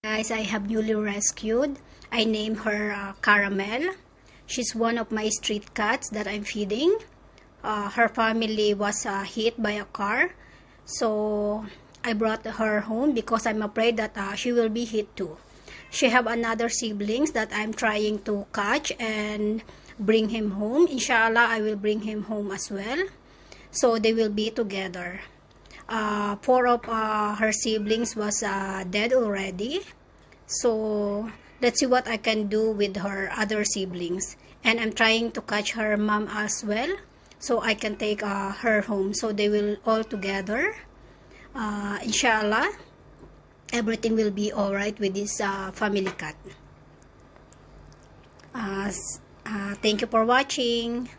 Guys, I have newly rescued. I named her Caramel. She's one of my street cats that I'm feeding. Her family was hit by a car, so I brought her home because I'm afraid that she will be hit too. She have another siblings that I'm trying to catch and bring him home. Inshallah, I will bring him home as well, so they will be together. Four of her siblings was dead already, so let's see what I can do with her other siblings. And I'm trying to catch her mom as well, so I can take her home, so they will all together. Inshallah, everything will be all right with this family cat. Thank you for watching.